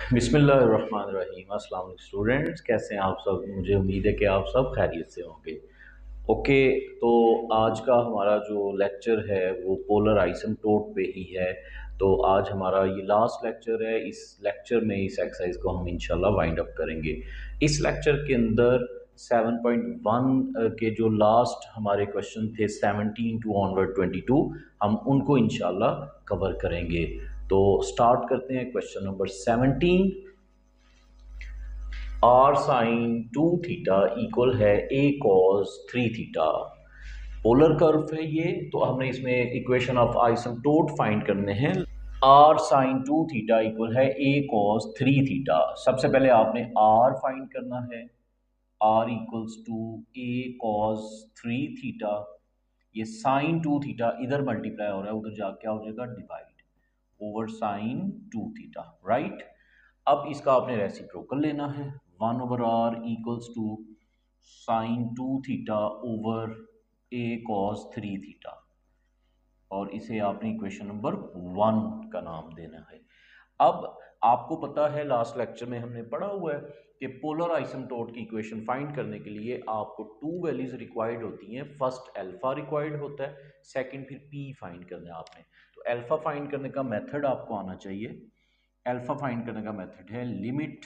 बिस्मिल्लाहिर्रहमानिर्रहीम। अस्सलाम वालेकुम स्टूडेंट्स, कैसे हैं आप सब। मुझे उम्मीद है कि आप सब खैरियत से होंगे। ओके, तो आज का हमारा जो लेक्चर है वो पोलर आइसोटोप पे ही है। तो आज हमारा ये लास्ट लेक्चर है। इस लेक्चर में इस एक्सरसाइज को हम इंशाल्लाह वाइंड अप करेंगे। इस लेक्चर के अंदर 7.1 के जो लास्ट हमारे क्वेश्चन थे 17 टू ऑनवर्ड 22, हम उनको इंशाल्लाह कवर करेंगे। तो स्टार्ट करते हैं question number 17। R sine 2 theta equal है a cos 3 theta. Polar curve है ये, तो हमने इसमें इक्वेशन ऑफ आइसोटोप फाइंड करने हैं। आर साइन 2 थीटा इक्वल है ए कॉस 3 थीटा। सबसे पहले आपने आर फाइंड करना है। R equals to a cos 3 theta. ये साइन 2 थीटा इधर मल्टीप्लाई हो रहा है, उधर जाके क्या हो जाएगा, divide over sine 2 theta, right. अब इसका आपने रेसिप्रोकल लेना है। 1/r equals to sine 2 theta over a cos 3 theta, और इसे आपने इक्वेशन नंबर 1 का नाम देना है। अब आपको पता है लास्ट लेक्चर में हमने पढ़ा हुआ है कि पोलर आइसोटोप की इक्वेशन फाइंड करने के लिए आपको टू वैल्यूज रिक्वायर्ड होती हैं। फर्स्ट अल्फा रिक्वायर्ड होता है, सेकंड फिर पी फाइंड करना है आपने। तो अल्फा फाइंड करने का मेथड आपको आना चाहिए। अल्फा फाइंड करने का मेथड है limit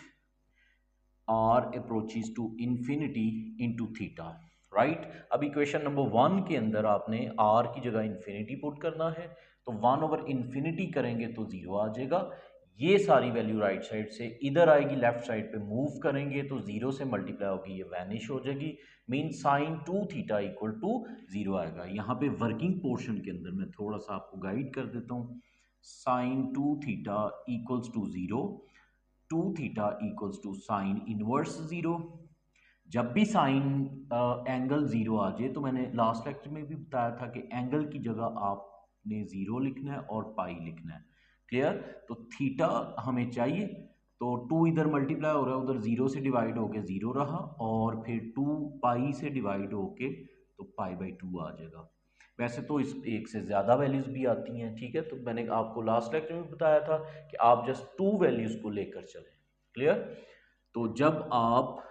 r approaches to infinity into theta, right. अब इक्वेशन नंबर 1 के अंदर आपने आर की जगह इंफिनिटी पुट करना है। तो 1/इंफिनिटी करेंगे तो 0 आ जाएगा। ये सारी वैल्यू राइट साइड से इधर आएगी, लेफ्ट साइड पे मूव करेंगे तो 0 से मल्टीप्लाई होगी, ये वैनिश हो जाएगी। Mean sine 2 theta equal to 0 आएगा। यहाँ पे वर्किंग पोर्शन के अंदर मैं थोड़ा सा आपको गाइड कर देता हूँ। Sine 2 theta equals to 0, 2 theta equals to sine inverse 0। जब भी साइन एंगल 0 आ जाए, तो मैंने लास्ट लेक्चर में भी बताया था कि एंगल की जगह आपने 0 लिखना है और पाई लिखना है। क्लियर। तो थीटा हमें चाहिए, तो 2 इधर मल्टीप्लाई हो रहा है, उधर 0 से डिवाइड होके 0 रहा, और फिर 2 पाई से डिवाइड होके तो पाई बाई 2 आ जाएगा। वैसे तो इस एक से ज़्यादा वैल्यूज़ भी आती हैं, ठीक है। तो मैंने आपको लास्ट लेक्चर में बताया था कि आप जस्ट टू वैल्यूज़ को लेकर चलें। क्लियर। तो जब आप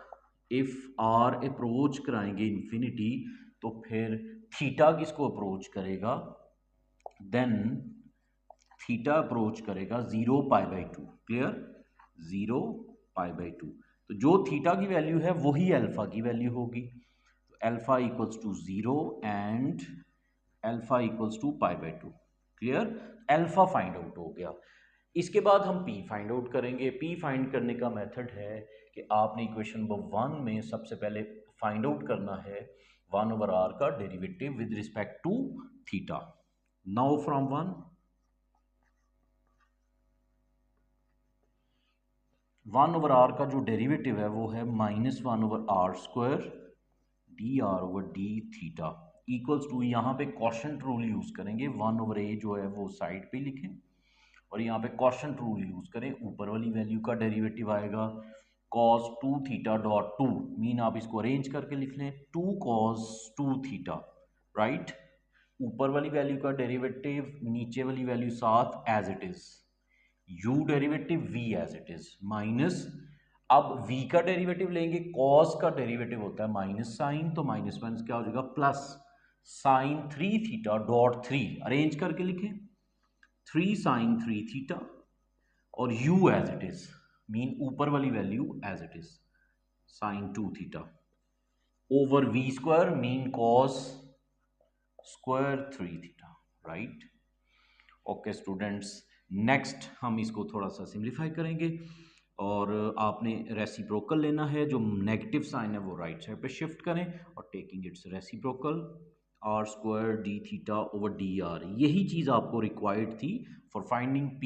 इफ़ आर अप्रोच कराएंगे इन्फिनिटी, तो फिर थीटा किसको अप्रोच करेगा, देन थीटा अप्रोच करेगा 0 पाई बाई 2। क्लियर। 0 pi by 2। तो जो थीटा की वैल्यू है वही अल्फा की वैल्यू होगी। तो alpha equals to 0 and alpha equals to pi by 2। Clear. Alpha find out हो गया। इसके बाद हम पी फाइंड आउट करेंगे। पी फाइंड करने का मेथड है कि आपने इक्वेशन नंबर 1 में सबसे पहले फाइंड आउट करना है 1/r का derivative with respect to theta. Now from 1/r का जो डेरिवेटिव है वो है -1/r² dr/d theta equals to, यहाँ पे क्वोशंट रूल यूज करेंगे। 1/a जो है वो साइड पे लिखें, और यहाँ पे क्वोशंट रूल यूज करें। ऊपर वाली वैल्यू का डेरिवेटिव आएगा cos 2 थीटा डॉट 2, मीन आप इसको अरेंज करके लिख लें 2 cos 2 थीटा, राइट। ऊपर वाली वैल्यू का डेरिवेटिव, नीचे वाली वैल्यू साथ as it is, u derivative v as it is, minus, अब v का डेरिवेटिव लेंगे, cos का डेरिवेटिव होता है माइनस साइन, तो माइनस माइनस क्या हो जाएगा, plus sine 3 theta dot 3, arrange करके लिखें 3 साइन 3 थीटा, और u as it is, mean ऊपर वाली वैल्यू as it is sine 2 theta over v square, mean cos square 3 theta, right. Okay students, next हम इसको थोड़ा सा सिंप्लीफाई करेंगे, और आपने रेसिप्रोकल लेना है। जो नेगेटिव साइन है वो राइट साइड पे शिफ्ट करें, और taking it's reciprocal r² d theta over dr, यही चीज़ आपको रिक्वायर्ड थी for finding p।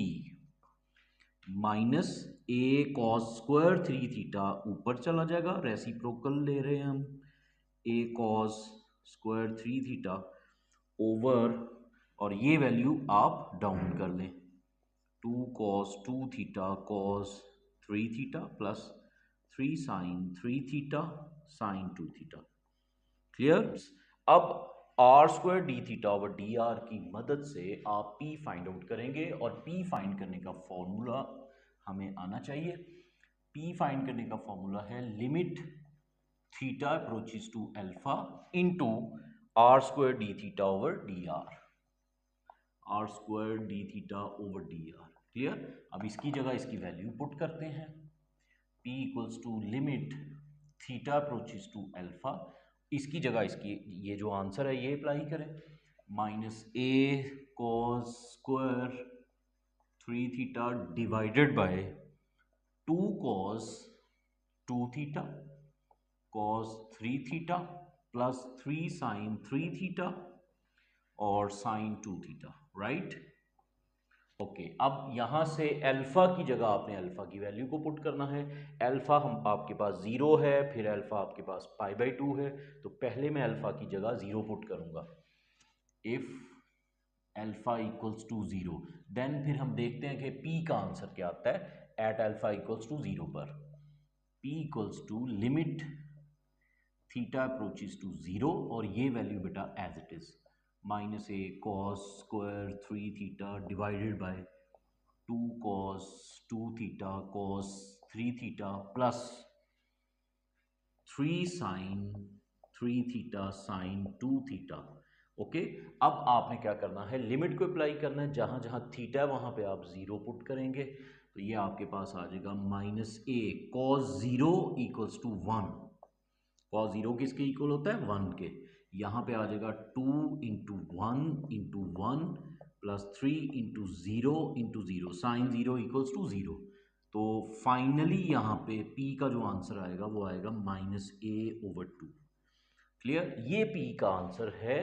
Minus a cos square 3 theta ऊपर चला जाएगा, रेसिप्रोकल ले रहे हैं हम, ए कॉस स्क्वायर 3 थीटा ओवर, और ये वैल्यू आप डाउन कर लें, 2 cos 2 theta cos 3 theta plus 3 sine 3 theta sine 2 theta. Clear. अब r² d theta over dr की मदद से आप p फाइंड आउट करेंगे, और p फाइंड करने का फॉर्मूला हमें आना चाहिए। P फाइंड करने का फॉर्मूला है limit theta approaches to alpha into r square d theta over d r square d theta over d r. Clear. अब इसकी जगह इसकी वैल्यू पुट करते हैं। P equals to limit theta approaches to alpha, इसकी जगह इसकी ये जो आंसर है ये अप्लाई करें, minus a cos square 3 theta divided by 2 cos 2 theta cos 3 theta plus 3 sine 3 theta और साइन 2 थीटा। राइट। ओके, अब यहां से अल्फा की जगह आपने अल्फा की वैल्यू को पुट करना है। अल्फा हम आपके पास 0 है, फिर अल्फा आपके पास पाई बाई 2 है, तो पहले मैं अल्फा की जगह 0 पुट करूंगा। If alpha equals to 0, then फिर हम देखते हैं कि पी का आंसर क्या आता है एट अल्फा इक्वल्स टू 0 पर। P equals to limit theta approaches to 0 और ये वैल्यू बेटा as it is minus a cos square 3 theta divided by 2 cos 2 theta cos 3 theta plus 3 sine 3 theta sine 2 theta. Okay, अब आपने क्या करना है, limit को अप्लाई करना है। जहां जहां थीटा है वहां पे आप 0 पुट करेंगे, तो ये आपके पास आ जाएगा minus a cos 0 equals to 1। Cos 0 किसके इक्वल होता है 1 के। यहां पे आ जाएगा 2 into 1 into 1 plus 3 into 0 into 0 sine 0 equals to 0। तो फाइनली यहां पे P का जो आंसर आएगा वो आएगा माइनस ए ओवर 2। क्लियर। ये P का आंसर है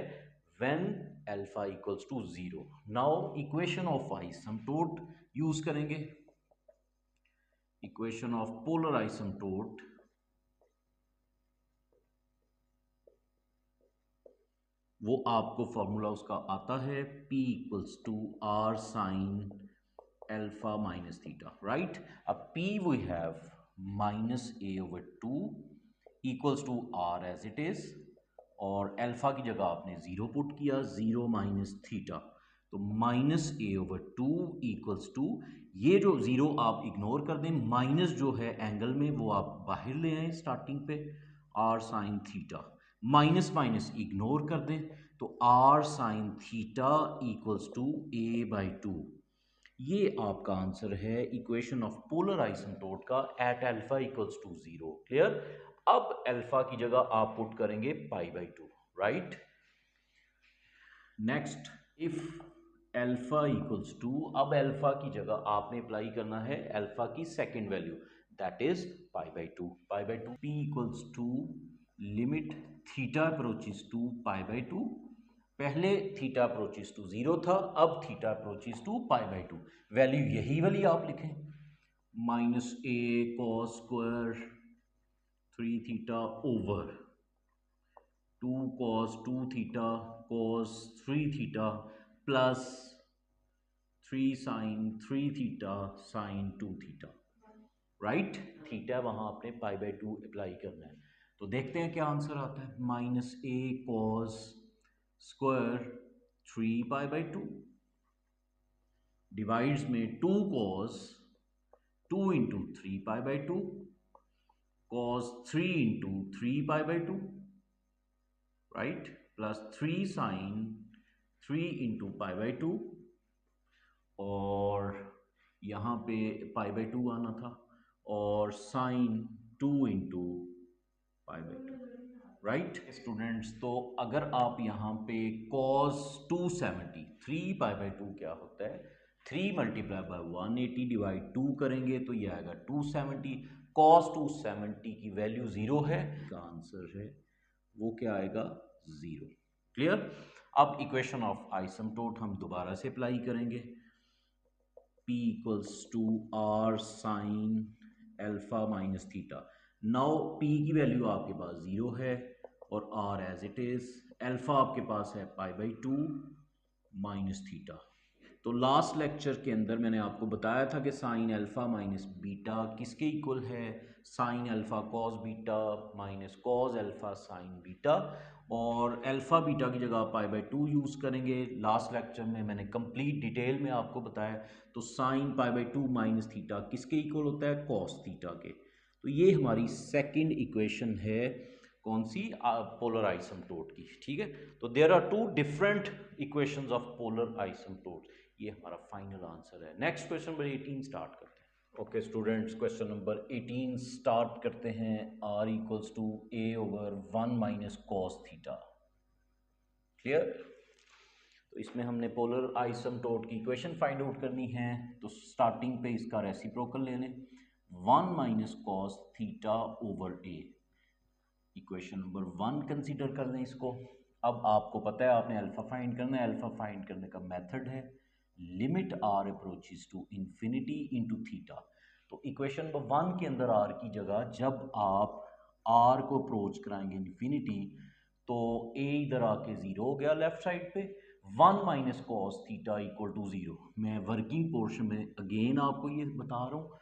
when alpha equals to 0। Now equation of asymptote use करेंगे। इक्वेशन ऑफ पोलर आइसमटोट, वो आपको फॉर्मूला उसका आता है P equals to are sine alpha minus theta. Right. अब P we have minus a over 2 equals to r as it is, और alpha की जगह आपने 0 पुट किया, 0 माइनस थीटा, तो minus a over 2 equals to, ये जो 0 आप इग्नोर कर दें, माइनस जो है एंगल में वो आप बाहर ले आए स्टार्टिंग पे, are sine theta, minus minus ignore कर दें, तो r sine theta equals to a by 2। ये आपका आंसर है इक्वेशन ऑफ पोलर आइसमटोट का at alpha equals to 0। Clear. अब अल्फा की जगह आप पुट करेंगे pi by 2। Right. Next, if alpha equals to, अब अल्फा की जगह आपने अप्लाई करना है अल्फा की second value, that is pi by 2। Pi by 2 P equals to limit theta approaches to pi by 2। पहले थीटा अप्रोचेस टू 0 था, अब theta approaches to pi by 2। Value यही वाली आप लिखें, minus a cos square 3 theta over 2 cos 2 theta cos 3 theta plus 3 sin 3 theta sin 2 theta. Right. Theta वहां आपने पाई by 2 apply करना है, तो देखते हैं क्या आंसर आता है। Minus a cos square 3 pi by 2 divides में 2 cos 2 into 3 pi by 2 cos 3 into 3 pi by 2, right, plus 3 sine 3 into pi by 2, और यहाँ पे पाई बाई 2 आना था, और sine 2 into pi by 2। Right students, तो अगर आप यहाँ पे cos 270 3 पाई बाई 2 क्या होता है, 3 मल्टीप्लाई बाय 180 डिवाइड 2 करेंगे तो ये आएगा 270। cos 270 की वैल्यू 0 है, का आंसर है वो क्या आएगा 0। क्लियर। अब इक्वेशन ऑफ आइसमटोट हम दोबारा से अप्लाई करेंगे। P equals to are sine alpha minus theta. Now P की वैल्यू आपके पास 0 है और R as it is, alpha आपके पास है पाई बाई 2 माइनस थीटा। तो लास्ट लेक्चर के अंदर मैंने आपको बताया था कि साइन अल्फ़ा माइनस बीटा किसके इक्वल है, sine alpha cos beta minus cos alpha sine beta, और अल्फ़ा बीटा की जगह आप पाई बाई 2 यूज़ करेंगे। लास्ट लेक्चर में मैंने कंप्लीट डिटेल में आपको बताया। तो sine pi by 2 minus theta किसके इक्वल होता है, कॉस थीटा के। तो ये हमारी सेकंड इक्वेशन है, कौन सी, पोलर आइसमटोट की। ठीक है, तो there are two different equations of polar asymptote. ये हमारा फाइनल आंसर है। नेक्स्ट क्वेश्चन नंबर 18 स्टार्ट करते हैं। Okay students, question number 18 start करते हैं। R equals to a over 1 minus cos theta. Clear. तो इसमें हमने पोलर आइसमटोट की इक्वेशन फाइंड आउट करनी है। तो स्टार्टिंग पे इसका रेसिप्रोकल ले लें, 1 माइनस कॉस थीटा ओवर ए। इक्वेशन नंबर 1 कंसीडर कर लें इसको। अब आपको पता है आपने अल्फा फाइंड करना है। अल्फा फाइंड करने का मेथड है limit r approaches to infinity into theta. तो इक्वेशन नंबर 1 के अंदर आर की जगह जब आप आर को अप्रोच कराएंगे इन्फिनिटी, तो ए इधर आके जीरो हो गया लेफ्ट साइड पे। 1 minus cos theta equal to zero. मैं वर्किंग पोर्शन में अगेन आपको ये बता रहा हूँ,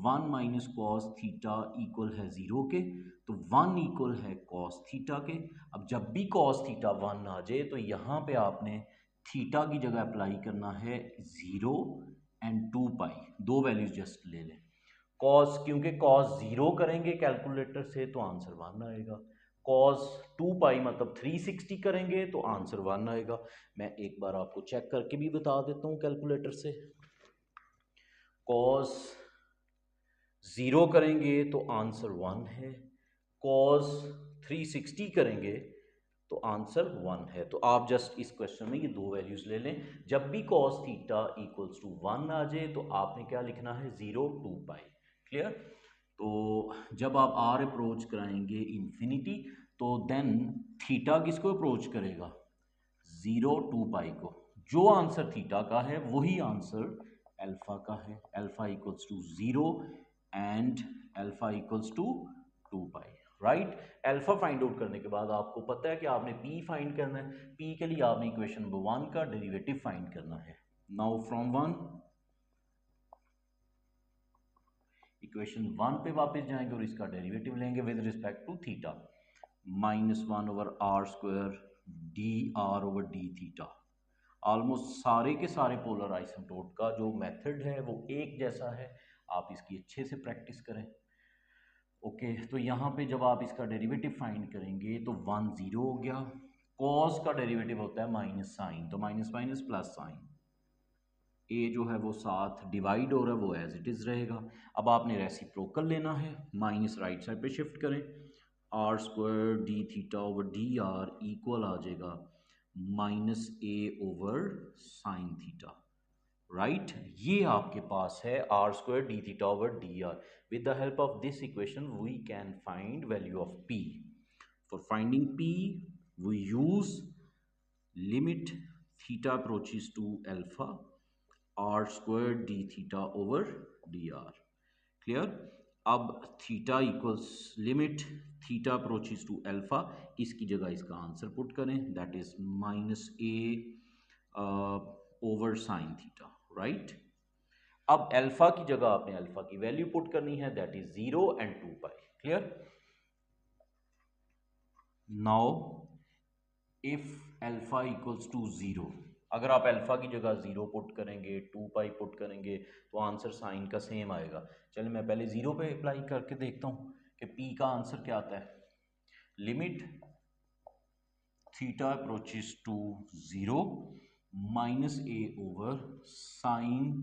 1 माइनस कॉस थीटा इक्वल है जीरो के, तो 1 इक्वल है कॉस थीटा के। अब जब भी कॉस थीटा 1 आ जाए तो यहाँ पे आपने थीटा की जगह अप्लाई करना है 0 एंड 2 पाई, दो वैल्यूज जस्ट ले लें। कॉस, क्योंकि कॉस 0 करेंगे कैलकुलेटर से तो आंसर 1 आएगा। कॉस 2 पाई मतलब 360 करेंगे तो आंसर 1 आएगा। मैं एक बार आपको चेक करके भी बता देता हूँ कैलकुलेटर से। कॉस 0 करेंगे तो आंसर 1 है, कॉस 360 करेंगे तो आंसर 1 है। तो आप जस्ट इस क्वेश्चन में ये दो वैल्यूज ले लें। जब भी कॉस थीटा इक्वल्स टू 1 आ जाए तो आपने क्या लिखना है, 0 2 पाई। क्लियर। तो जब आप आर अप्रोच कराएंगे इन्फिनिटी तो देन थीटा किसको अप्रोच करेगा, 0 2 पाई को। जो आंसर थीटा का है वही आंसर अल्फा का है। Alpha equals to 0 and alpha equals to 2 pi. Right. Alpha find out करने के बाद आपको पता है कि आपने पी फाइंड करना है। पी के लिए आपने इक्वेशन नंबर 1 का डेरिवेटिव फाइंड करना है। नाउ फ्रॉम 1 इक्वेशन 1 पे वापस जाएंगे और इसका डेरिवेटिव लेंगे with respect to theta. -1 over r square d r over d theta. Almost सारे के सारे पोलर आइसमटोट का जो मेथड है वो एक जैसा है। आप इसकी अच्छे से प्रैक्टिस करें। ओके, तो यहाँ पे जब आप इसका डेरिवेटिव फाइंड करेंगे तो 1 0 हो गया। कॉस का डेरिवेटिव होता है माइनस साइन, तो माइनस माइनस प्लस साइन। ए जो है वो साथ डिवाइड हो रहा है, वो एज इट इज़ रहेगा। अब आपने रेसिप्रोकल लेना है, माइनस राइट साइड पे शिफ्ट करें, r square d theta over d r equal आ जाएगा minus a over sine theta. Right. ये आपके पास है r square d theta over d r. With the help of this equation we can find value of p. For finding p we use limit theta approaches to alpha r square d theta over d r. Clear. अब theta equals limit theta approaches to alpha, इसकी जगह इसका answer put करें, that is minus a over sine theta. Right. अब alpha की जगह आपने alpha की वैल्यू पुट करनी है, that is 0 and 2 pi. Clear. Now if alpha equals to 0, अगर आप अल्फा की जगह 0 पुट करेंगे, 2 पाई पुट करेंगे तो आंसर साइन का सेम आएगा। चलिए मैं पहले 0 पे अप्लाई करके देखता हूं कि पी का आंसर क्या आता है। Limit theta approaches to 0 minus a over sine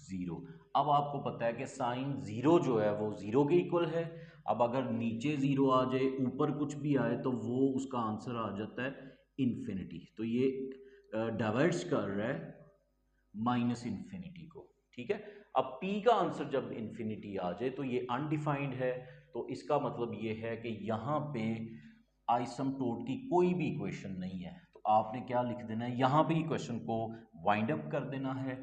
0। अब आपको पता है कि साइन 0 जो है वो 0 के इक्वल है। अब अगर नीचे 0 आ जाए, ऊपर कुछ भी आए, तो वो उसका आंसर आ जाता है इन्फिनिटी। तो ये डाइवर्स कर रहा है माइनस इन्फिनिटी को। ठीक है। अब p का आंसर जब इन्फिनिटी आ जाए तो ये अनडिफाइंड है, तो इसका मतलब ये है कि यहाँ पे आइसमटोट की कोई भी इक्वेशन नहीं है। तो आपने क्या लिख देना है, यहाँ पे इक्वेशन को वाइंड अप कर देना है।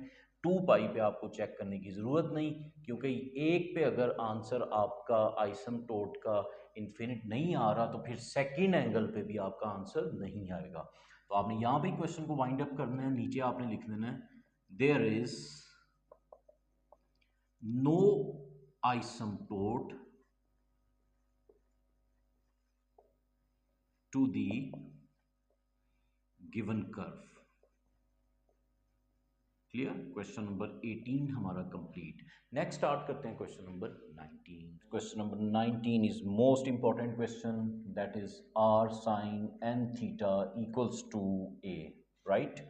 2 पाई पे आपको चेक करने की ज़रूरत नहीं, क्योंकि एक पे अगर आंसर आपका आइसमटोट का इन्फिनिट नहीं आ रहा तो फिर सेकंड एंगल पे भी आपका आंसर नहीं आएगा। तो आपने यहाँ पे इक्वेशन को वाइंड अप करना है। नीचे आपने लिख देना है there is no asymptote to the given curve। Clear. Question number 18 हमारा कंप्लीट। नेक्स्ट स्टार्ट करते हैं question number 19। Question number 19 is most important question, that is r sine n theta equals to a, right.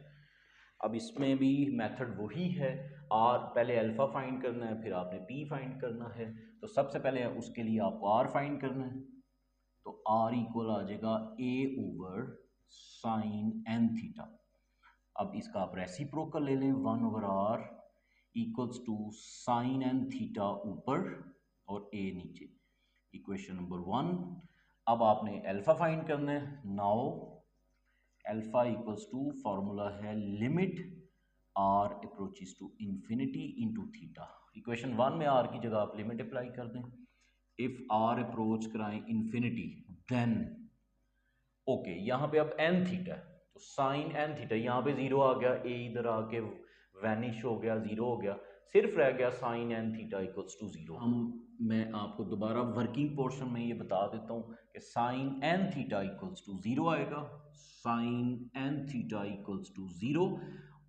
अब इसमें भी method वही है, are पहले alpha find करना है, फिर आपने पी फाइंड करना है। तो सबसे पहले उसके लिए आपको आर फाइंड करना है, तो आर इक्वल आ जाएगा a over sine n theta. अब इसका आप रेसिप्रोकल ले लें, 1/r equals to sine n theta ऊपर और ए नीचे। Equation number 1। अब आपने अल्फा फाइंड करना है। Now alpha equals to, formula है limit r approaches to infinity into theta. Equation 1 में आर की जगह आप लिमिट अप्लाई कर दें। इफ आर अप्रोच कराएं इंफिनिटी देन ओके, यहाँ पे अब एन थीटा है तो साइन एन थीटा, यहाँ पे जीरो आ गया, ए इधर आके वैनिश हो गया, जीरो हो गया, सिर्फ रह गया sine n theta equals to zero. मैं आपको दोबारा वर्किंग पोर्शन में ये बता देता हूँ कि sine n theta equals to zero आएगा, sine n theta equals to zero.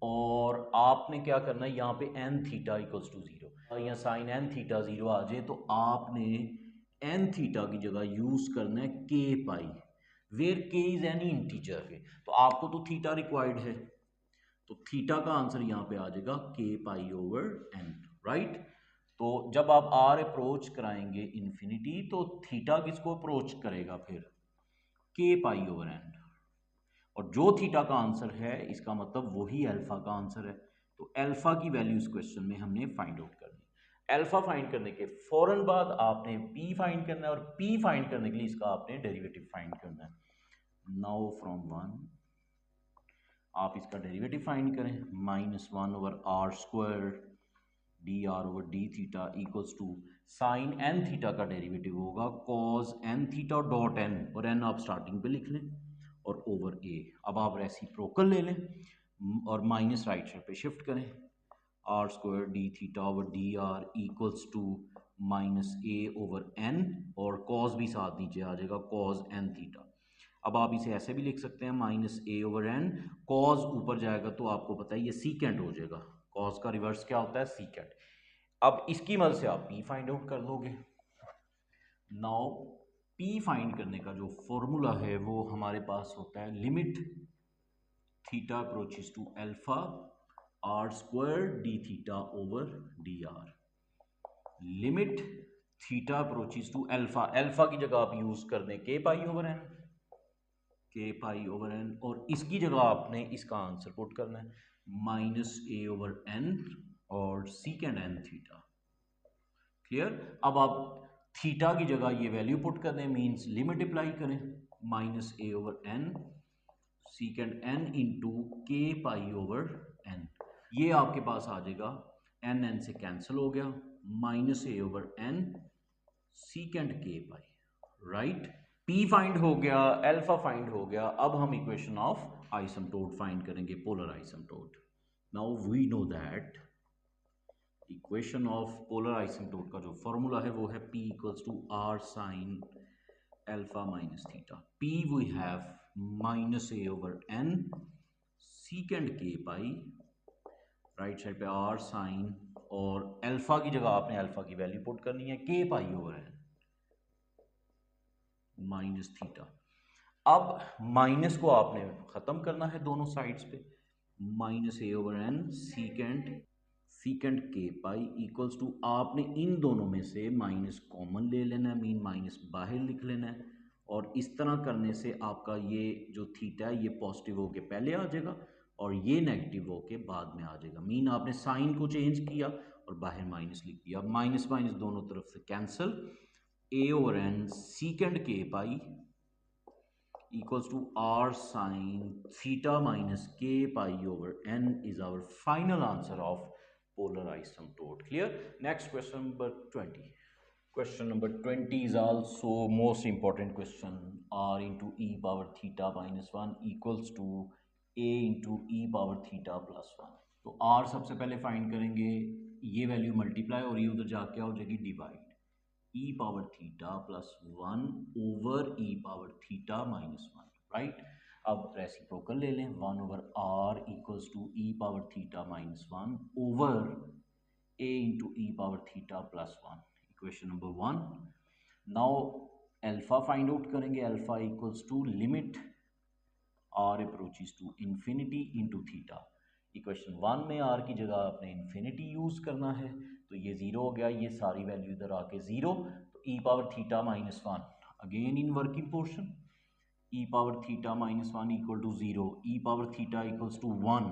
और आपने क्या करना है, यहाँ पे n theta equals to zero, यहाँ साइन एन थीटा जीरो आ जाए तो आपने एन थीटा की जगह यूज करना है के पाई, वेयर के इज एनी इंटीजर है। तो आपको तो थीटा रिक्वायर्ड है, तो थीटा का आंसर यहां पे आ जाएगा k pi over N, right. तो जब आप आर अप्रोच कराएंगे इंफिनिटी तो थीटा किसको अप्रोच करेगा, फिर के पाई ओवर एन। और जो थीटा का आंसर है इसका मतलब वही अल्फा का आंसर है। तो अल्फा की वैल्यू इस क्वेश्चन में हमने फाइंड आउट करनी। अल्फा फाइंड करने के फौरन बाद आपने पी फाइंड करना है, और पी फाइंड करने के लिए इसका आपने डेरिवेटिव फाइंड करना है। नाउ फ्रॉम 1 आप इसका डेरिवेटिव फाइंड करें, -1/r² dr/d theta equals to sine n theta का डेरिवेटिव होगा cos n theta dot n, और एन आप स्टार्टिंग पे लिख लें, और ओवर ए। अब आप रेसिप्रोकल ले लें और माइनस राइट साइड पे शिफ्ट करें, r² d(θ/dr) equals to -a/n, और कॉस भी साथ नीचे आ जाएगा, कॉस एन थीटा। अब आप इसे ऐसे भी लिख सकते हैं -a/n, कॉस ऊपर जाएगा तो आपको पता है ये सीकेंट हो जाएगा, कॉस का रिवर्स क्या होता है, सीकेंट। अब इसकी मदद से आप p फाइंड आउट कर लोगे। नाउ p फाइंड करने का जो फॉर्मूला है वो हमारे पास होता है limit theta approaches to alpha r² d(θ/dr), limit theta approaches to alpha, alpha की जगह आप यूज कर दें के पाई ओवर एन, के पाई ओवर एन, और इसकी जगह आपने इसका आंसर पुट करना है -a/n और सीकेंड एन थीटा। क्लियर। अब आप थीटा की जगह ये वैल्यू पुट कर दें, मीन्स लिमिट अप्लाई करें, -a/n सीकेंड N into k pi over N. ये आपके पास आ जाएगा, एन एन से कैंसिल हो गया, -a/n second k pi, right. P find हो गया, अल्फा फाइंड हो गया। अब हम इक्वेशन ऑफ आइसमटोट फाइंड करेंगे, polar asymptote. Now we know that equation of polar asymptote का जो फॉर्मूला है वो है P equals to are sine alpha minus theta. P we have -a/n second k pi, right side पे are sine, और alpha की जगह आपने अल्फा की वैल्यू पुट करनी है k pi over n minus theta. अब माइनस को आपने खत्म करना है दोनों साइड्स पे, -a/n second k pi equals to, आपने इन दोनों में से माइनस कॉमन ले लेना है, मीन माइनस बाहर लिख लेना है, और इस तरह करने से आपका ये जो थीटा है ये पॉजिटिव होके पहले आ जाएगा और ये नेगेटिव होके बाद में आ जाएगा। मीन आपने साइन को चेंज किया और बाहर माइनस लिख दिया। अब माइनस माइनस दोनों तरफ से cancel, a/n second k pi equals to r sine theta minus k pi over n is our final answer of polar asymptote. Clear? Next question number 20. Question number 20 is also most important question. R into e power theta minus 1 equals to a into e power theta plus 1. तो are सबसे पहले find करेंगे, ये value multiply और ये उधर जाके क्या हो जाएगी divide, e power theta plus 1 over e power theta minus 1, right. अब रेसिप्रोकल ले लें, 1 over r equals to e power theta minus 1 over a into e power theta plus 1, equation number 1। Now alpha find out करेंगे, alpha equals to limit r approaches to infinity into theta. Equation 1 में are की जगह आपने infinity use करना है, तो ये zero हो गया, ये सारी वैल्यू इधर आके ज़ीरो, तो e power theta minus 1 again in working portion, e power theta minus 1 equal to zero, e power theta equals to 1,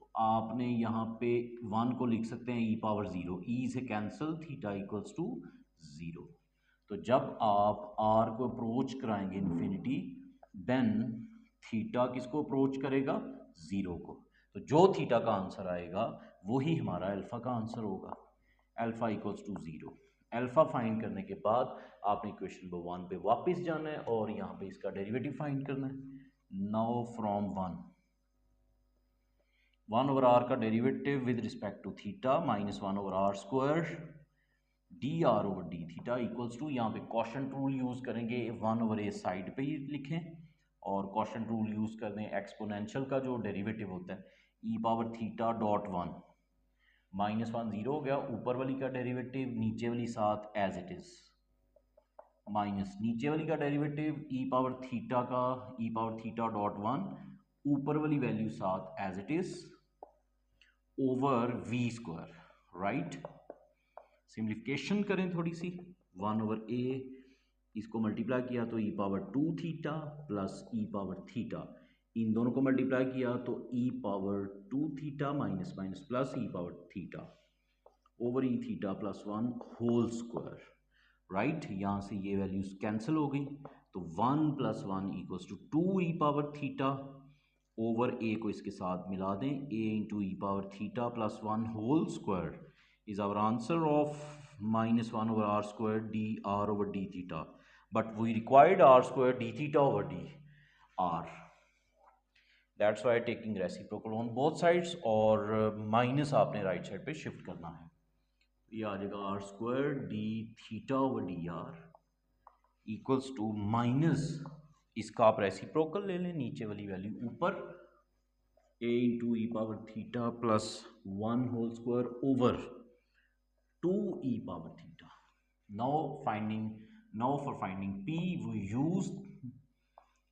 तो आपने यहाँ पे 1 को लिख सकते हैं ई पावर ज़ीरो, ई से cancel, theta equals to zero. तो जब आप आर को अप्रोच कराएंगे इन्फिनिटी, देन थीटा किसको अप्रोच करेगा, ज़ीरो को, तो जो थीटा का आंसर आएगा वही हमारा अल्फ़ा का आंसर होगा, alpha equals to zero. Alpha find करने के बाद आपने इक्वेशन नंबर 1 पे वापस जाना है और यहाँ पे इसका डेरिवेटिव फाइंड करना है। नाउ फ्रॉम 1 ओवर आर का derivative with respect to theta minus 1 over r square d r over d theta equals to, यहाँ पे क्वोशंट रूल यूज़ करेंगे, 1 ओवर ए साइड पे ही लिखें और क्वोशंट रूल यूज़ कर दें, एक्सपोनेंशियल का जो डेरिवेटिव होता है e power theta dot 1 minus 1 zero हो गया, ऊपर वाली का डेरिवेटिव नीचे वाली साथ एज इट इज़, माइनस नीचे वाली का derivative e power theta dot 1 ऊपर वाली वैल्यू साथ as it is over v square, right. Simplification करें थोड़ी सी, 1 ओवर ए इसको मल्टीप्लाई किया तो e power 2 theta plus e power theta, इन दोनों को मल्टीप्लाई किया तो e power 2 theta minus minus plus e power theta over e theta plus 1 whole square, right. यहाँ से ये वैल्यूज कैंसिल हो गई, तो 1 plus 1 equals to 2 e power theta over a को इसके साथ मिला दें, a into e power theta plus 1 whole square is our answer of minus 1 over r square d r over d theta, but we required r square d theta over d r, that's why taking reciprocal on both sides और minus आपने right side पे shift करना है, ये आ जाएगा r square d theta over d r equals to minus, इसका आप रेसिप्रोकल ले लें, नीचे वाली वैल्यू ऊपर, a into e power theta plus 1 whole square over 2 e power theta. Now for finding p we use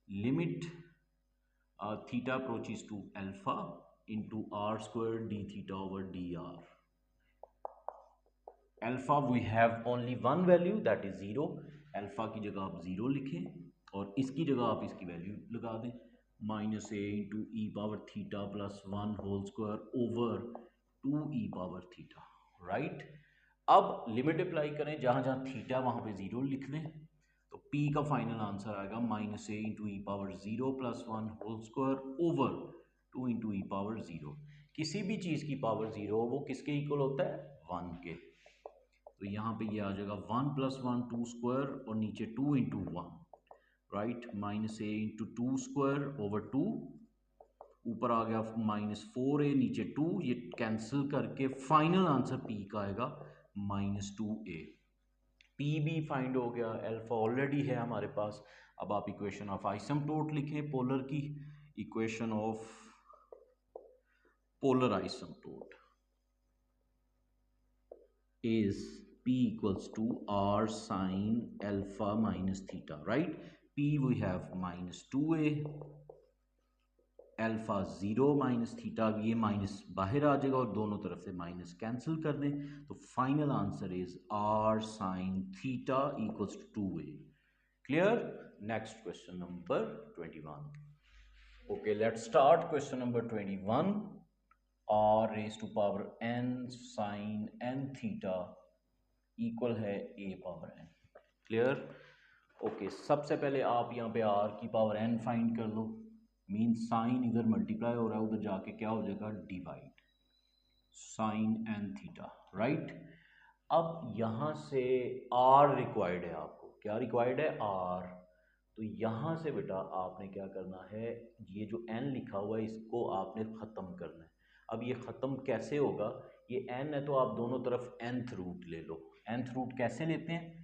limit theta approaches to alpha into r square d theta over dr. Alpha we have only one value, that is 0. Alpha की जगह आप 0 लिखें और इसकी जगह आप इसकी value लगा दें, minus a into e power theta plus 1 whole square over 2 e power theta, right. अब लिमिट अप्लाई करें, जहां जहां थीटा वहां पे 0 लिख दें, तो p का फाइनल आंसर आएगा minus a into e power 0 plus 1 whole square over 2 into e power 0। किसी भी चीज़ की पावर 0 वो किसके इक्वल होता है, 1 के, तो यहाँ पे ये आ जाएगा 1 प्लस 1 2 स्क्वायर और नीचे 2 into 1, right, minus a into 2 square over 2, ऊपर आ गया माइनस 4a नीचे 2, ये कैंसिल करके फाइनल आंसर p का आएगा माइनस 2a। p भी फाइंड हो गया, अल्फा ऑलरेडी है हमारे पास। अब आप इक्वेशन ऑफ आइसमटोट लिखें पोलर की, equation of polar asymptote is p equals to r sin alpha minus theta, right? p we have minus 2a, alpha 0 minus theta, ये माइनस बाहर आ जाएगा और दोनों तरफ से माइनस कैंसिल कर दें, तो final answer is r sine theta equals to 2a। Clear. Next question number 21। Okay, let's start question number 21। R raise to power n sine n theta equal है a power n। Clear. Okay, सबसे पहले आप यहाँ पे r की power n find कर लो, mean sine इधर मल्टीप्लाई हो रहा है, उधर जाके क्या हो जाएगा divide, sine n theta, right. अब यहां से r रिक्वायर्ड है, आपको क्या रिक्वायर्ड है, r, तो यहां से बेटा आपने क्या करना है, ये जो n लिखा हुआ है इसको आपने ख़त्म करना है। अब ये ख़त्म कैसे होगा, ये n है तो आप दोनों तरफ nth रूट ले लो। nth रूट कैसे लेते हैं,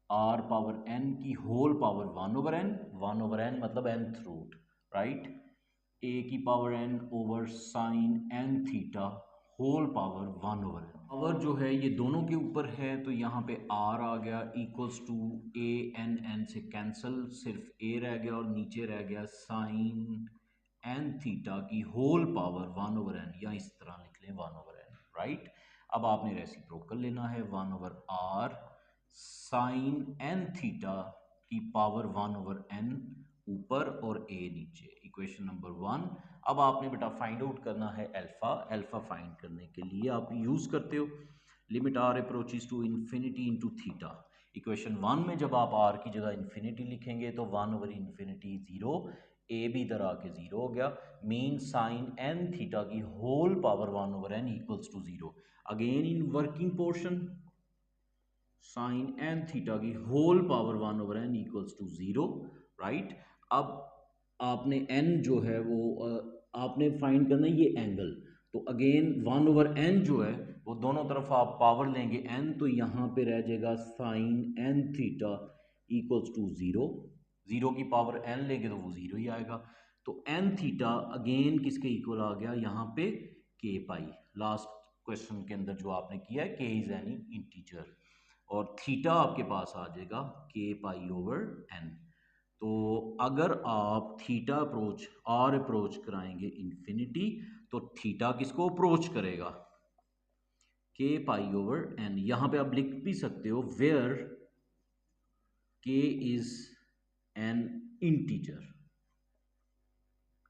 r पावर n की होल पावर 1/n, 1/n मतलब nth रूट, राइट। a की power n over sine n theta whole power 1/n। Power जो है ये दोनों के ऊपर है तो यहाँ पे r आ गया इक्वल्स टू a n से कैंसिल, सिर्फ a रह गया और नीचे रह गया साइन n थीटा की होल पावर 1/n, या इस तरह लिख लें 1/n, राइट। अब आपने रेसिप्रोकल लेना है 1/r साइन n थीटा की पावर 1/n ऊपर और a नीचे, इक्वेशन नंबर 1। अब आपने बेटा फाइंड आउट करना है अल्फा। अल्फा फाइंड करने के लिए आप यूज करते हो limit r approaches to infinity into theta. Equation 1 में जब आप r की जगह इन्फिनिटी लिखेंगे तो 1/इन्फिनिटी 0, a भी इधर आके 0 हो गया, मीन साइन n थीटा की whole power 1/n equals to 0। Again in working portion sine n theta की whole power 1/n equals to 0, right. अब आपने n जो है वो आपने फाइंड करना है ये एंगल, तो अगेन 1/n जो है वो दोनों तरफ आप पावर लेंगे n, तो यहाँ पे रह जाएगा sine n theta equals to 0, 0 की पावर n लेंगे तो वो 0 ही आएगा। तो n थीटा अगेन किसके इक्वल आ गया यहाँ पे, k पाई। लास्ट क्वेश्चन के अंदर जो आपने किया है k इज एनी इंटीजर, और थीटा आपके पास आ जाएगा k पाई ओवर n। तो अगर आप थीटा अप्रोच r अप्रोच कराएंगे इन्फिनिटी तो थीटा किसको अप्रोच करेगा, k पाई ओवर n। यहां पे आप लिख भी सकते हो where k is an integer,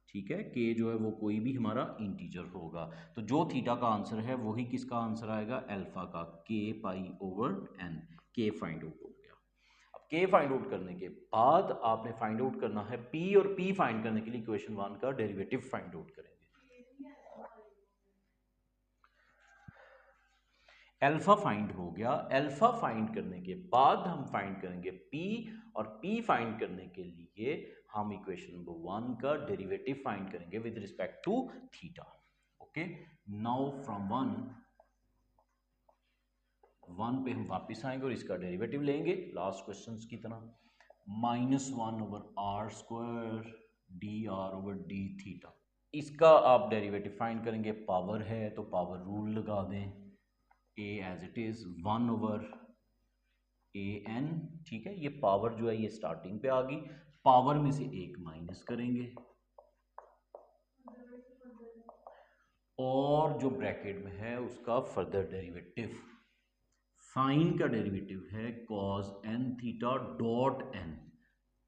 ठीक है, k जो है वो कोई भी हमारा इंटीजर होगा। तो जो थीटा का आंसर है वही किसका आंसर आएगा, अल्फा का, k pi over n। k find out हो गया। अब k फाइंड आउट करने के बाद आपने फाइंड आउट करना है p, और p फाइंड करने के लिए इक्वेशन 1 का डेरिवेटिव फाइंड आउट करेंगे। अल्फा फाइंड हो गया। अल्फा फाइंड करने के बाद हम फाइंड करेंगे p, और p फाइंड करने के लिए हम इक्वेशन नंबर 1 का डेरिवेटिव फाइंड करेंगे with respect to theta. Okay, now from 1 पे हम वापस आएंगे और इसका डेरिवेटिव लेंगे लास्ट क्वेश्चंस की तरह, -1/r² dr/d थीटा। इसका आप डेरिवेटिव फाइंड करेंगे, पावर है तो पावर रूल लगा दें, a as it is 1/an, ठीक है। ये पावर जो है ये स्टार्टिंग पे आ गई, पावर में से एक माइनस करेंगे और जो ब्रैकेट में है उसका फर्दर डेरिवेटिव, साइन का डेरिवेटिव है cos n theta dot n,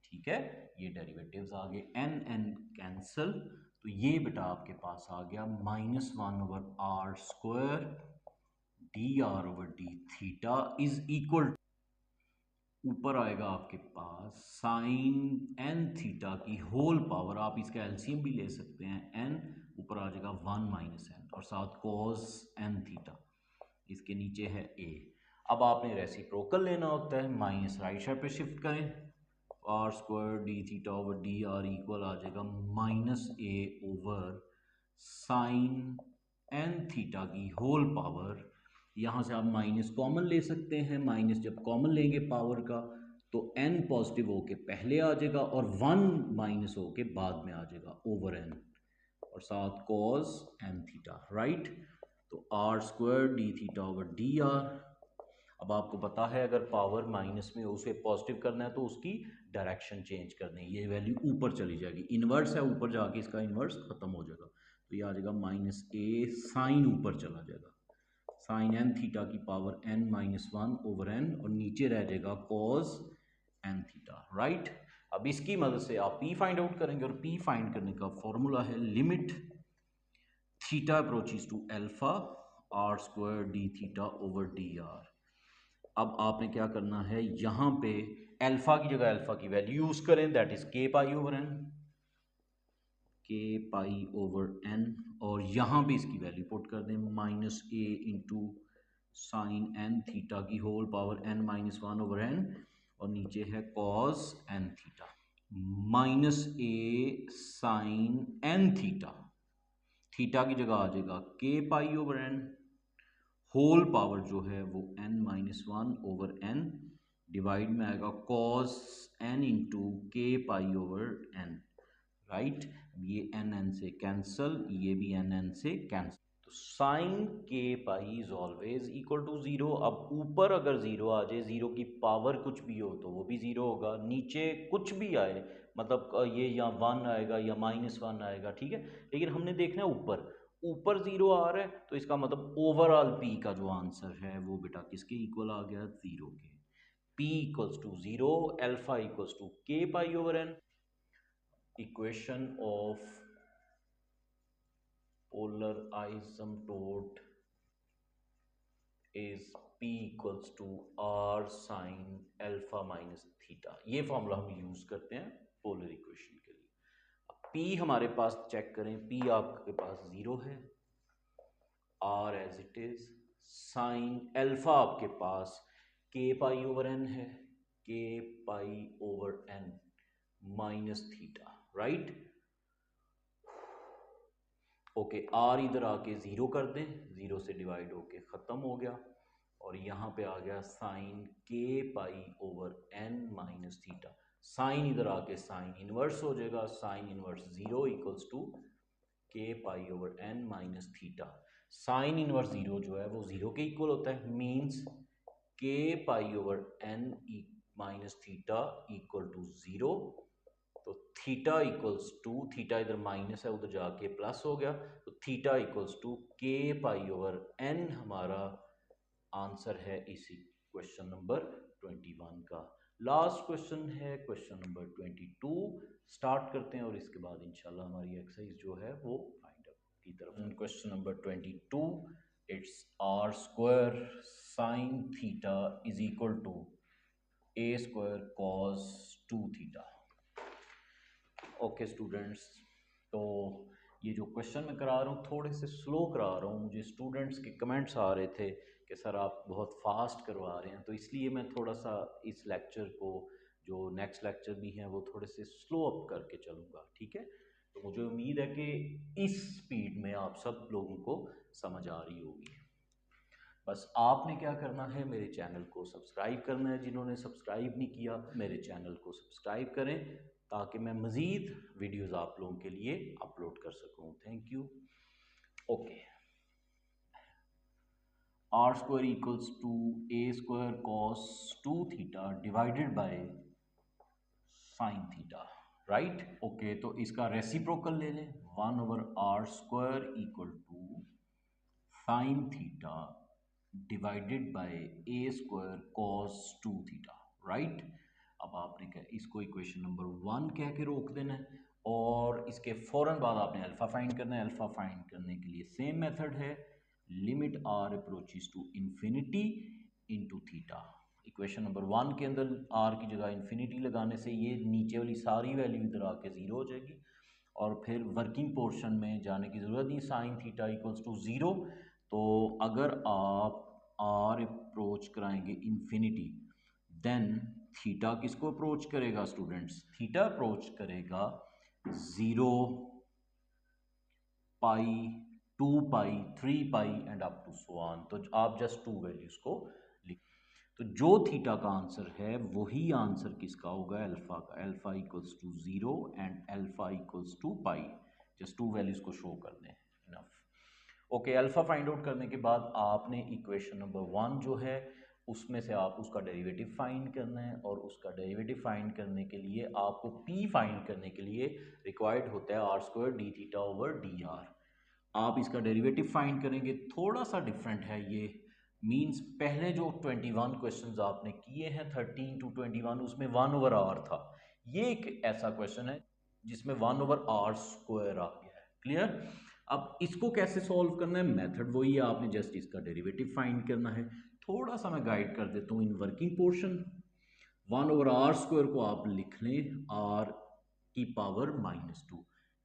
ठीक है। ये डेरिवेटिव्स आ गए, n कैंसल, तो ये बेटा आपके पास आ गया -1/r² dr/d theta is equal, ऊपर आएगा आपके पास साइन n थीटा की होल पावर, आप इसका एलसीएम भी ले सकते हैं, n ऊपर आ जाएगा 1 - n, और साथ cos n थीटा, इसके नीचे है a। अब आपने रेसिप्रोकल लेना होता है, माइनस राइट साइड पे शिफ्ट करें, r² d theta over d r equal आ जाएगा -a over sine n theta की होल पावर, यहाँ से आप माइनस कॉमन ले सकते हैं, माइनस जब कॉमन लेंगे पावर का तो n पॉजिटिव होके पहले आ जाएगा और 1 माइनस होके बाद में आ जाएगा ओवर n, और साथ cos n थीटा, राइट। तो r² d theta over d r. अब आपको पता है अगर पावर माइनस में उसे पॉजिटिव करना है तो उसकी डायरेक्शन चेंज करनी है, ये वैल्यू ऊपर चली जाएगी, इन्वर्स है ऊपर जाके इसका इन्वर्स खत्म हो जाएगा, तो ये आ जाएगा -a साइन ऊपर चला जाएगा, साइन n थीटा की पावर n-1 ओवर n, और नीचे रह जाएगा cos n थीटा, राइट। अब इसकी मदद से आप p फाइंड आउट करेंगे, और p फाइंड करने का फॉर्मूला है limit theta approaches to alpha r² d theta over d r. अब आपने क्या करना है, यहां पे अल्फा की जगह अल्फा की वैल्यू यूज करें, that is k pi over n, k pi over n, और यहां पे इसकी वैल्यू पुट कर दें -a into sine n theta की whole power n-1 over n, और नीचे है cos n theta -a sine n theta theta की जगह आ जाएगा k pi over n, whole power जो है वो n-1 ओवर n, डिवाइड में आएगा cos n into k pi over n, राइट। ये n से कैंसल, ये भी n से कैंसल, तो sine k pi is always equal to zero. अब ऊपर अगर जीरो आ जाए, जीरो की पावर कुछ भी हो तो वो भी जीरो होगा, नीचे कुछ भी आए मतलब ये या वन आएगा या -1 आएगा, ठीक है। लेकिन हमने देखना है ऊपर, ऊपर जीरो आ रहा है तो इसका मतलब ओवरऑल पी का जो आंसर है वो बेटा किसके इक्वल आ गया, जीरो के। P equals to zero, alpha equals to k pi over n. Equation of polar asymptote is P equals to are sine alpha minus theta. ये फॉर्मूला हम यूज करते हैं पोलर इक्वेशन के लिए। अब P हमारे पास चेक करें, P आपके पास जीरो है, r as it is, sine alpha आपके पास के पाई ओवर एन है, k pi over n minus theta, right. Okay, r इधर आके जीरो कर दें, जीरो से डिवाइड होके खत्म हो गया, और यहाँ पे आ गया sine k pi over n minus theta. Sine इधर आके साइन इनवर्स हो जाएगा, sine inverse zero equals to k pi over n minus theta. Sine inverse zero जो है वो जीरो के इक्वल होता है, means k pi over n minus theta equal to zero. तो थीटा इक्वल्स टू, थीटा इधर माइनस है उधर जाके प्लस हो गया, तो theta equals to k pi over N हमारा आंसर है इसी क्वेश्चन नंबर 21 का। लास्ट क्वेश्चन है क्वेश्चन नंबर 22। स्टार्ट करते हैं और इसके बाद इंशाल्लाह हमारी एक्सरसाइज जो है वो फाइंड आउट की तरफ। Question number 22, it's r square sine theta is equal to a square cos 2 theta. Okay students, तो ये जो क्वेश्चन मैं करा रहा हूँ थोड़े से स्लो करा रहा हूँ, मुझे स्टूडेंट्स के कमेंट्स आ रहे थे कि सर आप बहुत फास्ट करवा रहे हैं, तो इसलिए मैं थोड़ा सा इस लेक्चर को, जो नेक्स्ट लेक्चर भी हैं वो थोड़े से स्लो अप करके चलूँगा, ठीक है। तो मुझे उम्मीद है कि इस स्पीड में आप सब लोगों को समझ आ रही होगी। बस आपने क्या करना है, मेरे चैनल को सब्सक्राइब करना है, जिन्होंने सब्सक्राइब नहीं किया मेरे चैनल को सब्सक्राइब करें ताकि मैं मज़ीद वीडियोस आप लोगों के लिए अपलोड कर सकूं। Thank you. Okay, r square equals to a square cos 2 theta divided by sine theta, right. Okay, तो इसका रेसिप्रोकल ले लें, 1/r square equal to sine theta divided by a square cos 2 theta, right. अब आपने क्या इसको equation number 1 कह के रोक देना है, और इसके फौरन बाद आपने अल्फा फाइंड करना है। अल्फा फाइंड करने के लिए सेम मेथड है, limit r approaches to infinity into theta. Equation number 1 के अंदर आर की जगह इंफिनिटी लगाने से ये नीचे वाली सारी वैल्यू इधर आके ज़ीरो हो जाएगी, और फिर वर्किंग पोर्शन में जाने की ज़रूरत नहीं, sine theta equals to zero. तो अगर आप आर अप्रोच कराएंगे इंफिनिटी, देन थीटा किसको अप्रोच करेगा स्टूडेंट्स, थीटा अप्रोच करेगा 0, pi, 2 pi, 3 pi and up to so on. तो आप जस्ट टू वैल्यूज को लिख, तो जो थीटा का आंसर है वही आंसर किसका होगा, अल्फा का। Alpha equals to 0 and alpha equals to pi, just two values को शो कर दें, enough. Okay, alpha find out करने के बाद आपने इक्वेशन नंबर 1 जो है उसमें से आप उसका डेरिवेटिव फाइंड करना है, और उसका डेरिवेटिव फाइंड करने के लिए आपको पी फाइंड करने के लिए रिक्वायर्ड होता है r square d theta over d r. आप इसका डेरिवेटिव फाइंड करेंगे, थोड़ा सा डिफरेंट है ये, मींस पहले जो 21 क्वेश्चंस आपने किए हैं 13 to 21 उसमें 1/r था, ये एक ऐसा क्वेश्चन है जिसमें 1/r स्क्वायर आ गया है, क्लियर। अब इसको कैसे सॉल्व करना है, मेथड वही है, आपने जस्ट इसका डेरिवेटिव फाइंड करना है। थोड़ा सा मैं गाइड कर देता हूँ इन वर्किंग पोर्शन। 1/r स्क्वायर को आप लिख लें r की पावर -2,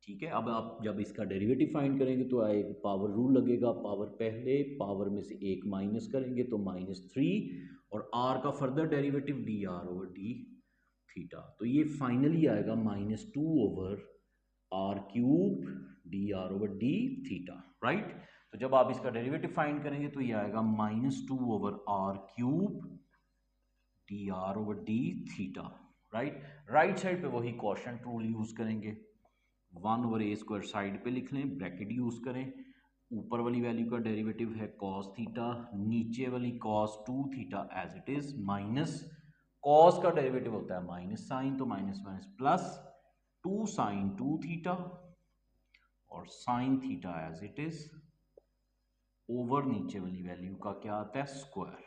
ठीक है। अब आप जब इसका डेरिवेटिव फाइंड करेंगे तो एक पावर रूल लगेगा, पावर पहले पावर में से एक माइनस करेंगे तो -3, और r का further derivative dr over d theta, तो ये फाइनली आएगा -2/r³ dr/d थीटा, राइट। तो जब आप इसका डेरिवेटिव फाइंड करेंगे तो ये आएगा -2/r³ dr/d theta, right. Right side पे वही क्वोशंट रूल यूज करेंगे, 1/a² साइड पे लिख लें, ब्रैकेट यूज करें, ऊपर वाली वैल्यू का डेरिवेटिव है cos थीटा, नीचे वाली cos 2 theta as it is, minus cos का डेरिवेटिव होता है माइनस साइन, तो minus minus plus 2 sin 2 theta और sin theta as it is over नीचे वाली वैल्यू का क्या आता है स्क्वायर।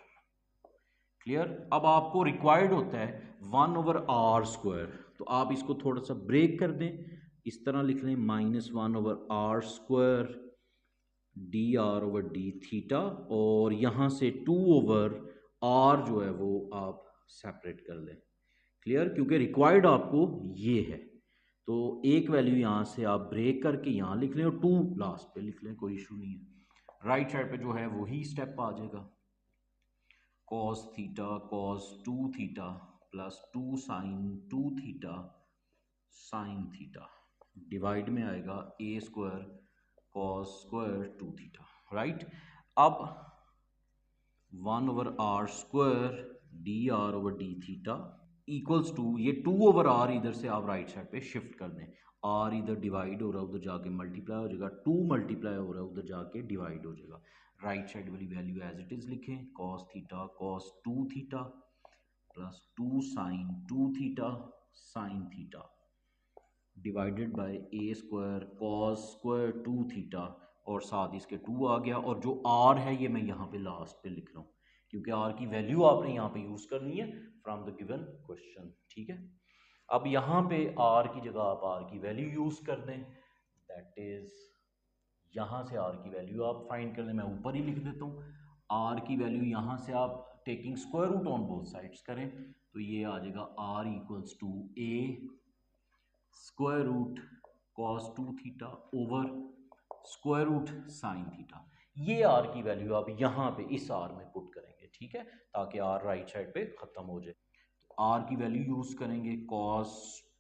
क्लियर। अब आपको रिक्वायर्ड होता है 1/r², तो आप इसको थोड़ा सा ब्रेक कर दें, इस तरह लिख लें -1/r² dr/d थीटा, और यहां से 2/r जो है वो आप सेपरेट कर लें। क्लियर, क्योंकि रिक्वायर्ड आपको ये है, तो एक वैल्यू यहां से आप ब्रेक करके यहां लिख लें और 2 लास्ट पे लिख लें, कोई इशू नहीं है। राइट साइड पे जो है वही स्टेप आ जाएगा, cos theta cos 2 theta plus 2 sin 2 theta sin theta, divide में आएगा a² cos² 2 थीटा, राइट। अब 1/r² dr/d theta equals to, ये 2/r इधर से आप राइट साइड पे शिफ्ट कर दें, r इधर डिवाइड हो रहा है उधर जाके मल्टीप्लाई हो जाएगा, 2 मल्टीप्लाई हो रहा है उधर जाके डिवाइड हो जाएगा। राइट साइड वाली वैल्यू एज इट इज लिखें, cos theta cos 2 theta plus 2 sin 2 theta sin theta divided bye a² cos² 2 theta, और साथ इसके 2 आ गया, और जो r है ये मैं यहाँ पे लास्ट पे लिख रहा हूँ क्योंकि r की वैल्यू आपने यहाँ पे यूज करनी है फ्रॉम द गिवन क्वेश्चन, ठीक है। अब यहाँ पे r की जगह आप r की वैल्यू यूज कर दें, दैट इज यहाँ से r की वैल्यू आप फाइंड कर लें, मैं ऊपर ही लिख देता हूँ। r की वैल्यू यहाँ से आप taking square root on both sides करें तो ये आ जाएगा r equals to a square root cos 2 theta over square root sine theta. ये r की वैल्यू आप यहाँ पे इस r में पुट करेंगे, ठीक है, ताकि r राइट साइड पे खत्म हो जाए। तो r की वैल्यू यूज करेंगे cos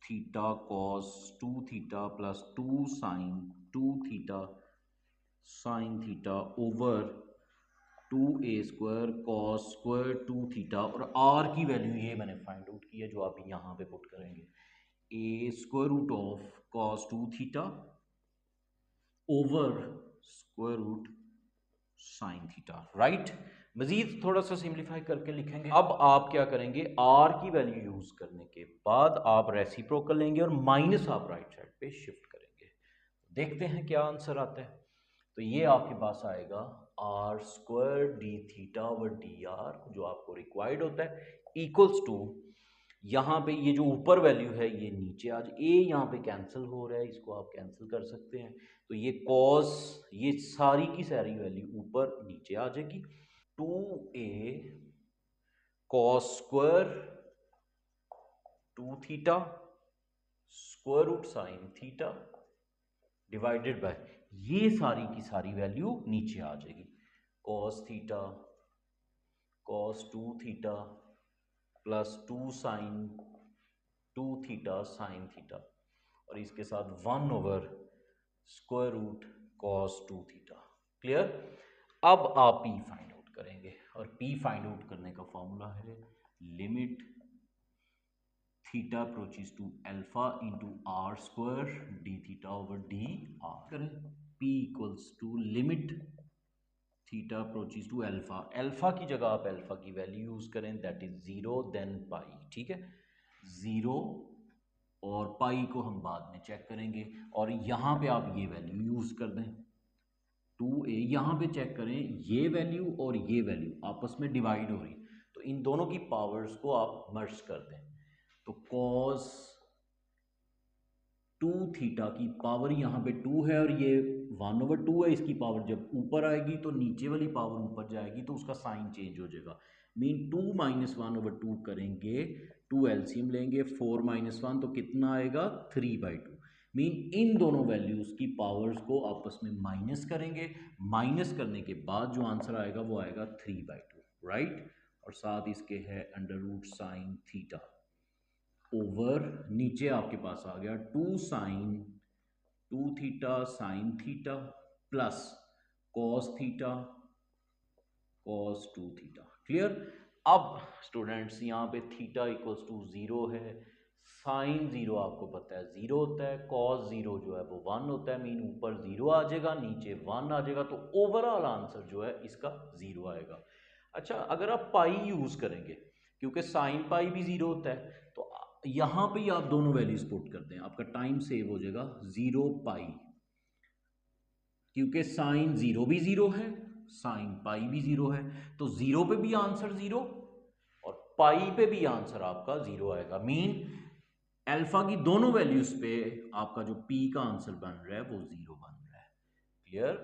theta cos 2 theta plus 2 sin 2 theta sin theta over 2a² cos² 2 theta, और r की वैल्यू ये मैंने फाइंड आउट की है जो आप यहाँ पे पुट करेंगे, a² cos 2 theta over square root sine theta, right. मजीद थोड़ा सा सिंप्लीफाई करके लिखेंगे। अब आप क्या करेंगे, r की वैल्यू यूज करने के बाद आप रेसिप्रोकल लेंगे और माइनस आप राइट साइड पे शिफ्ट करेंगे, देखते हैं क्या आंसर आता है। तो ये आपके पास आएगा r² d theta over dr जो आपको रिक्वायर्ड होता है इक्वल्स टू, यहाँ पे ये जो ऊपर वैल्यू है ये नीचे आज a यहाँ पे कैंसिल हो रहा है, इसको आप कैंसिल कर सकते हैं, तो ये cos, ये सारी की सारी वैल्यू ऊपर नीचे आ जाएगी, 2a cos² 2 theta square root sine theta divided by ये सारी की सारी वैल्यू नीचे आ जाएगी, cos theta cos 2 theta plus 2 sin 2 theta sine theta, और इसके साथ 1 over square root cos 2 theta. Clear. अब आप p फाइंड आउट करेंगे, और p फाइंड आउट करने का फॉर्मूला है limit theta approaches to alpha into r² d theta over d r करें, p equals to limit theta approaches to alpha, alpha की जगह आप अल्फा की वैल्यू यूज करें दैट इज 0 देन पाई, ठीक है, 0 और पाई को हम बाद में चेक करेंगे, और यहाँ पे आप ये वैल्यू यूज कर दें 2a, यहाँ पे चेक करें ये वैल्यू और ये वैल्यू आपस में डिवाइड हो रही, तो इन दोनों की पावर्स को आप मर्ज कर दें, तो cos 2 थीटा की पावर यहाँ पे 2 है और ये 1/2 है, इसकी पावर जब ऊपर आएगी तो नीचे वाली पावर ऊपर जाएगी तो उसका साइन चेंज हो जाएगा, मीन 2 माइनस 1/2 करेंगे, 2 एलसीएम लेंगे, 4 माइनस 1 तो कितना आएगा 3/2, मीन इन दोनों वैल्यूज की पावर्स को आपस में माइनस करेंगे, माइनस करने के बाद जो आंसर आएगा वो आएगा 3/2, राइट, और साथ इसके है under root sine theta over नीचे आपके पास आ गया 2 sine 2 theta sine theta plus cos theta cos 2 theta. Clear. अब स्टूडेंट्स यहाँ पे थीटा इक्वल्स टू 0 है, साइन 0 आपको पता है 0 होता है, कॉस 0 जो है वो 1 होता है, मीन ऊपर 0 आ जाएगा नीचे 1 आ जाएगा, तो ओवरऑल आंसर जो है इसका 0 आएगा। अच्छा, अगर आप पाई यूज करेंगे, क्योंकि साइन पाई भी 0 होता है, तो यहाँ पे ही आप दोनों वैल्यूज पुट कर दें, आपका टाइम सेव हो जाएगा 0 पाई, क्योंकि साइन 0 भी 0 है, साइन पाई भी 0 है, तो 0 पे भी आंसर 0 और पाई पे भी आंसर आपका 0 आएगा। मीन अल्फा की दोनों वैल्यूज पे आपका जो पी का आंसर बन रहा है वो 0 बन रहा है। क्लियर।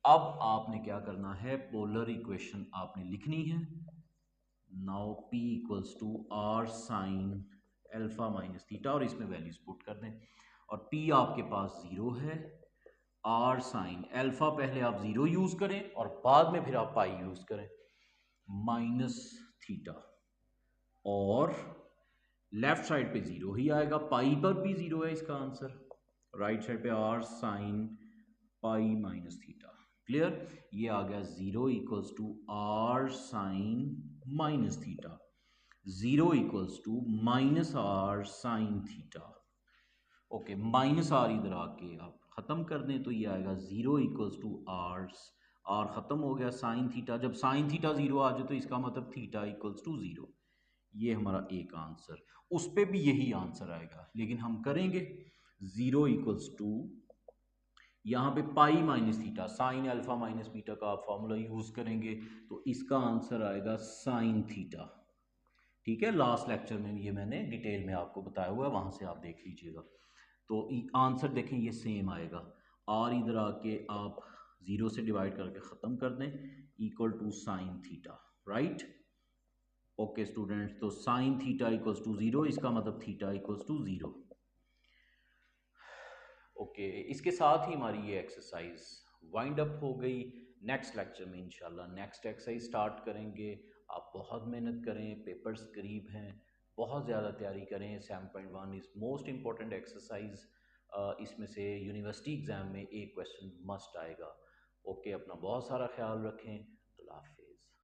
अब आपने क्या करना है, पोलर इक्वेशन आपने लिखनी है। Now P equals to are sine alpha minus theta, और इसमें वैल्यूज पुट कर दें, और पी आपके पास 0 है, आर साइन अल्फा पहले आप 0 यूज करें और बाद में फिर आप पाई यूज करें, माइनस थीटा, और लेफ्ट साइड पे 0 ही आएगा, पाई पर भी 0 है इसका आंसर, राइट साइड पे are sine pi minus theta. Clear. ये आ गया 0 equals to are sine minus theta, 0 equals to minus R sine theta. Okay, minus R इधर आके आप खत्म कर दें तो ये आएगा 0 इक्वल्स टू आर खत्म हो गया, साइन थीटा, जब साइन थीटा 0 आ जाए तो इसका मतलब थीटा इक्वल्स टू 0। ये हमारा एक आंसर, उस पर भी यही आंसर आएगा, लेकिन हम करेंगे 0 इक्वल्स टू, यहाँ पे पाई minus theta, sign alpha minus beta का आप फॉर्मूला यूज करेंगे, तो इसका आंसर आएगा साइन थीटा। ठीक है, लास्ट लेक्चर में ये मैंने डिटेल में आपको बताया हुआ है, वहां से आप देख लीजिएगा। तो आंसर देखें ये सेम आएगा, आर इधर आके आप 0 से डिवाइड करके ख़त्म कर दें, equal to sine theta. Right. Okay students, तो साइन थीटा इक्वल्स टू 0, इसका मतलब थीटा इक्वल्स टू 0। ओके, इसके साथ ही हमारी ये एक्सरसाइज वाइंड अप हो गई। नेक्स्ट लेक्चर में इंशाल्लाह नेक्स्ट एक्सरसाइज स्टार्ट करेंगे। आप बहुत मेहनत करें, पेपर्स करीब हैं, बहुत ज़्यादा तैयारी करें। 7.1 इज़ मोस्ट इम्पॉर्टेंट एक्सरसाइज, इसमें से यूनिवर्सिटी एग्ज़ाम में एक क्वेश्चन मस्ट आएगा। ओके, अपना बहुत सारा ख्याल रखें। अल्लाह हाफिज़।